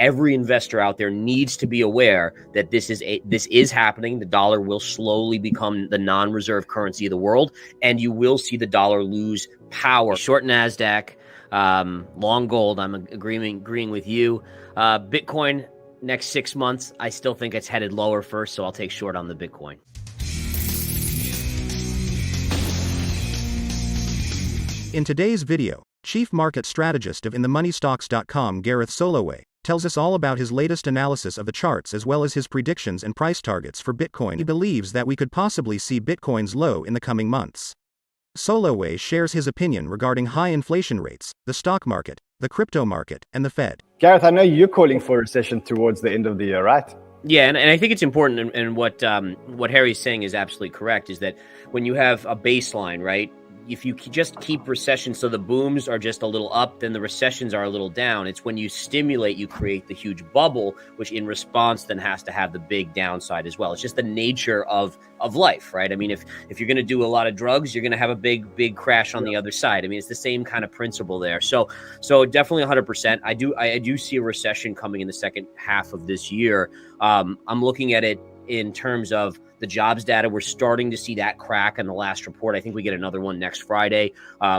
every investor out there needs to be aware that this is happening. The dollar will slowly become the non-reserve currency of the world, and you will see the dollar lose power. Short NASDAQ, long gold. I'm agreeing with you. Bitcoin, next 6 months, I still think it's headed lower first, so I'll take short on the Bitcoin. In today's video, Chief Market Strategist of InTheMoneyStocks.com Gareth Soloway tells us all about his latest analysis of the charts as well as his predictions and price targets for Bitcoin. He believes that we could possibly see Bitcoin's low in the coming months. Soloway shares his opinion regarding high inflation rates, the stock market, the crypto market, and the Fed. Gareth, I know you're calling for a recession towards the end of the year, right? Yeah, and I think it's important, and what Harry's saying is absolutely correct, is that when you have a baseline, right, if you just keep recession so the booms are just a little up, then the recessions are a little down. It's when you stimulate, you create the huge bubble, which in response then has to have the big downside as well. It's just the nature of life, right? I mean, if you're going to do a lot of drugs, you're going to have a big crash on the other side. I mean, it's the same kind of principle there. So definitely 100%. I do see a recession coming in the second half of this year. I'm looking at it in terms of the jobs data. We're starting to see that crack in the last report. I think we get another one next Friday.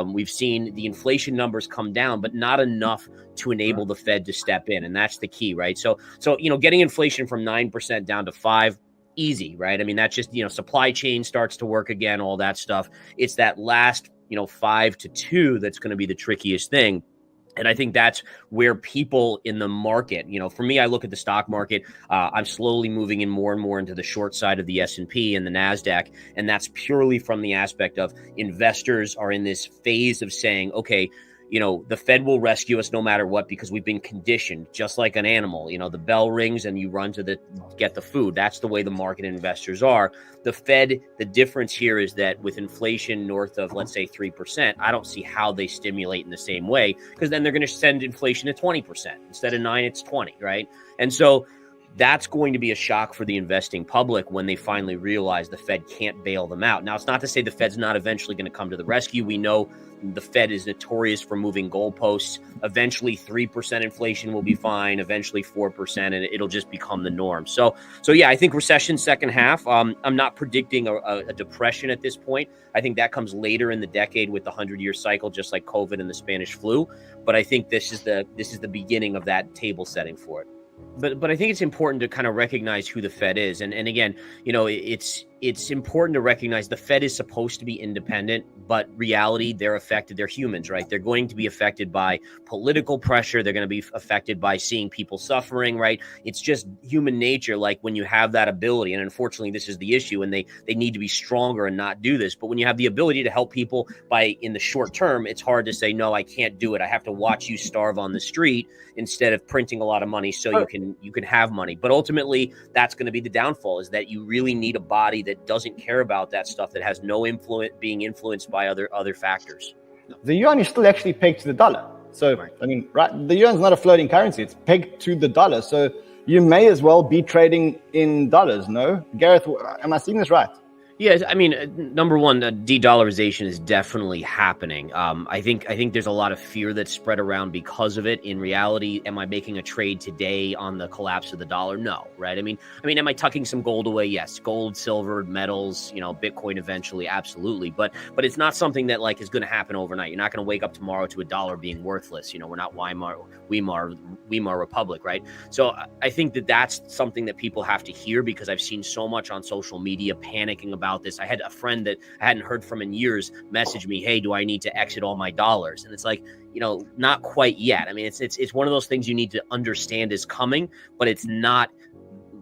We've seen the inflation numbers come down, but not enough to enable the Fed to step in. And that's the key, right? So getting inflation from 9% down to 5%, easy, right? I mean, that's just, supply chain starts to work again, all that stuff. It's that last, 5 to 2 that's going to be the trickiest thing. And I think that's where people in the market, for me, I look at the stock market. I'm slowly moving in more and more into the short side of the S&P and the NASDAQ. And that's purely from the aspect of investors are in this phase of saying, okay, the Fed will rescue us no matter what, because we've been conditioned just like an animal. The bell rings and you run to get the food. That's the way the market investors are. The Fed, the difference here is that with inflation north of, let's say, 3%, I don't see how they stimulate in the same way, because then they're going to send inflation to 20%. Instead of 9, it's 20, right? And so that's going to be a shock for the investing public when they finally realize the Fed can't bail them out. Now, it's not to say the Fed's not eventually going to come to the rescue. We know the Fed is notorious for moving goalposts. Eventually, 3% inflation will be fine. Eventually, 4%, and it'll just become the norm. So yeah, I think recession second half. I'm not predicting a depression at this point. I think that comes later in the decade with the 100-year cycle, just like COVID and the Spanish flu. But I think this is the beginning of that table setting for it. But I think it's important to kind of recognize who the Fed is. And again, it's important to recognize the Fed is supposed to be independent, but reality, they're affected. They're humans, right? They're going to be affected by political pressure. They're going to be affected by seeing people suffering, right? It's just human nature. Like when you have that ability, and unfortunately, this is the issue, and they need to be stronger and not do this. But when you have the ability to help people in the short term, it's hard to say, no, I can't do it. I have to watch you starve on the street instead of printing a lot of money so you can have money. But ultimately, that's going to be the downfall, is that you really need a body that doesn't care about that stuff, that has no influence, being influenced by other factors. The yuan is still actually pegged to the dollar. So, right. I mean, right, the yuan's not a floating currency. It's pegged to the dollar. So you may as well be trading in dollars, no? Gareth, am I seeing this right? Yes, I mean, number one, de-dollarization is definitely happening. I think there's a lot of fear that's spread around because of it. In reality, am I making a trade today on the collapse of the dollar? No, right? I mean, am I tucking some gold away? Yes, gold, silver, metals, Bitcoin eventually, absolutely. But it's not something that is going to happen overnight. You're not going to wake up tomorrow to a dollar being worthless. We're not Weimar Republic, right? So I think that's something that people have to hear, because I've seen so much on social media panicking about this. I had a friend that I hadn't heard from in years message me, hey, do I need to exit all my dollars? And it's like, not quite yet. I mean, it's one of those things you need to understand is coming, but it's not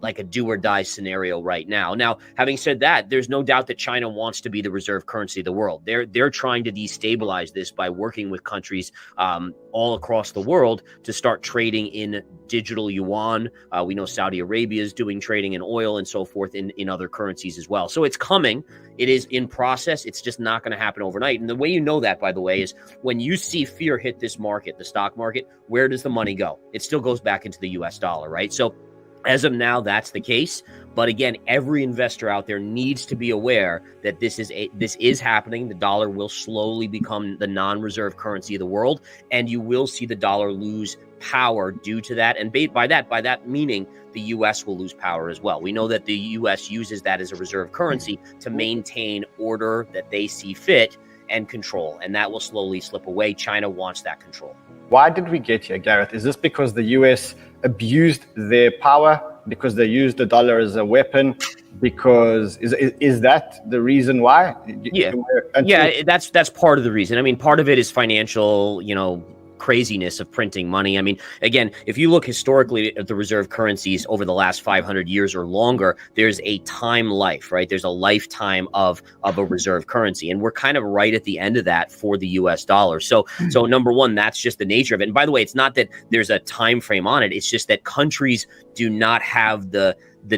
like a do or die scenario right now. Now, having said that, there's no doubt that China wants to be the reserve currency of the world. They're trying to destabilize this by working with countries all across the world to start trading in digital yuan. We know Saudi Arabia is doing trading in oil and so forth in other currencies as well. So it's coming. It is in process. It's just not going to happen overnight. And the way you know that, by the way, is when you see fear hit this market, the stock market, where does the money go? It still goes back into the US dollar, right? So as of now, that's the case. But again, every investor out there needs to be aware that this is happening. The dollar will slowly become the non-reserve currency of the world, and you will see the dollar lose power due to that. And by that meaning, the U.S. will lose power as well. We know that the U.S. uses that as a reserve currency to maintain order that they see fit and control, and that will slowly slip away. China wants that control. Why did we get here, Gareth? Is this because the US abused their power, because they used the dollar as a weapon? Because is that the reason why? Yeah, that's part of the reason. I mean, part of it is financial, craziness of printing money. I mean, again, if you look historically at the reserve currencies over the last 500 years or longer, there's a time life, right? There's a lifetime of a reserve currency. And we're kind of right at the end of that for the US dollar. So number one, that's just the nature of it. And by the way, it's not that there's a time frame on it. It's just that countries do not have the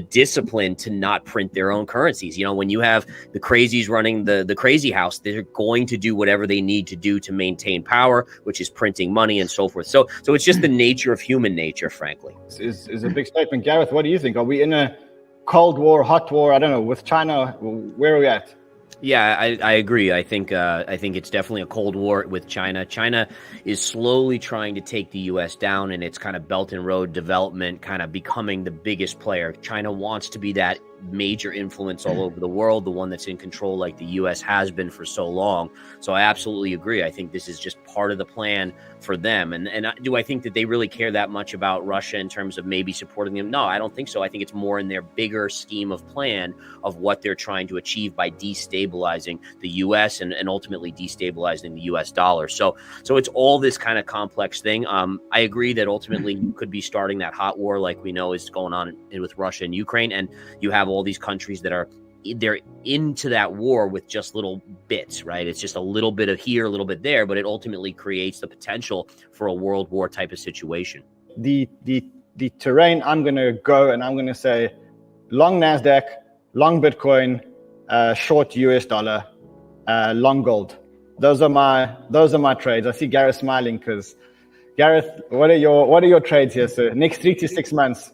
discipline to not print their own currencies. When you have the crazies running the crazy house, they're going to do whatever they need to do to maintain power, which is printing money and so forth. So it's just the nature of human nature, frankly. Is a big statement. Gareth, what do you think? Are we in a Cold War, hot war? I don't know, with China, where are we at? Yeah, I agree. I think it's definitely a Cold War with China. China is slowly trying to take the U.S. down, and it's kind of Belt and Road development kind of becoming the biggest player. China wants to be that major influence all over the world, the one that's in control like the U.S. has been for so long. So I absolutely agree. I think this is just part of the plan for them. And do I think that they really care that much about Russia in terms of maybe supporting them? No, I don't think so. I think it's more in their bigger scheme of plan of what they're trying to achieve by destabilizing the U.S. and ultimately destabilizing the U.S. dollar. So it's all this kind of complex thing. I agree that ultimately you could be starting that hot war like we know is going on with Russia and Ukraine, and you have all these countries that they're into that war with just little bits, right? It's just a little bit of here, a little bit there, but it ultimately creates the potential for a world war type of situation. The terrain, I'm going to go and I'm going to say long NASDAQ, long Bitcoin, short US dollar, long gold. Those are my trades. I see Gareth smiling because Gareth, what are your trades here, sir? Next 3 to 6 months.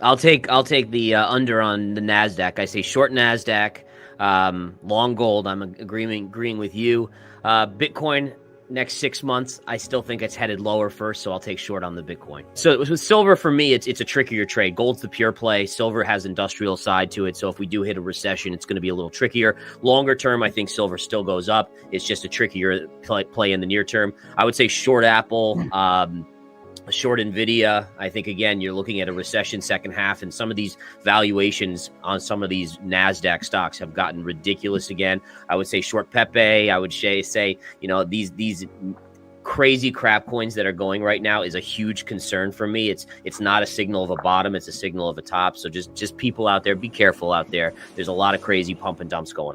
I'll take the under on the NASDAQ. I say short NASDAQ, long gold. I'm agreeing with you. Bitcoin, next 6 months, I still think it's headed lower first, so I'll take short on the Bitcoin. So with silver, for me, it's a trickier trade. Gold's the pure play. Silver has industrial side to it, so if we do hit a recession, it's going to be a little trickier. Longer term, I think silver still goes up. It's just a trickier play in the near term. I would say short Apple, short Nvidia. I think, again, you're looking at a recession second half, and some of these valuations on some of these NASDAQ stocks have gotten ridiculous again. I would say short Pepe. I would say these crazy crap coins that are going right now is a huge concern for me. It's not a signal of a bottom. It's a signal of a top. So just people out there, be careful out there. There's a lot of crazy pump and dumps going on.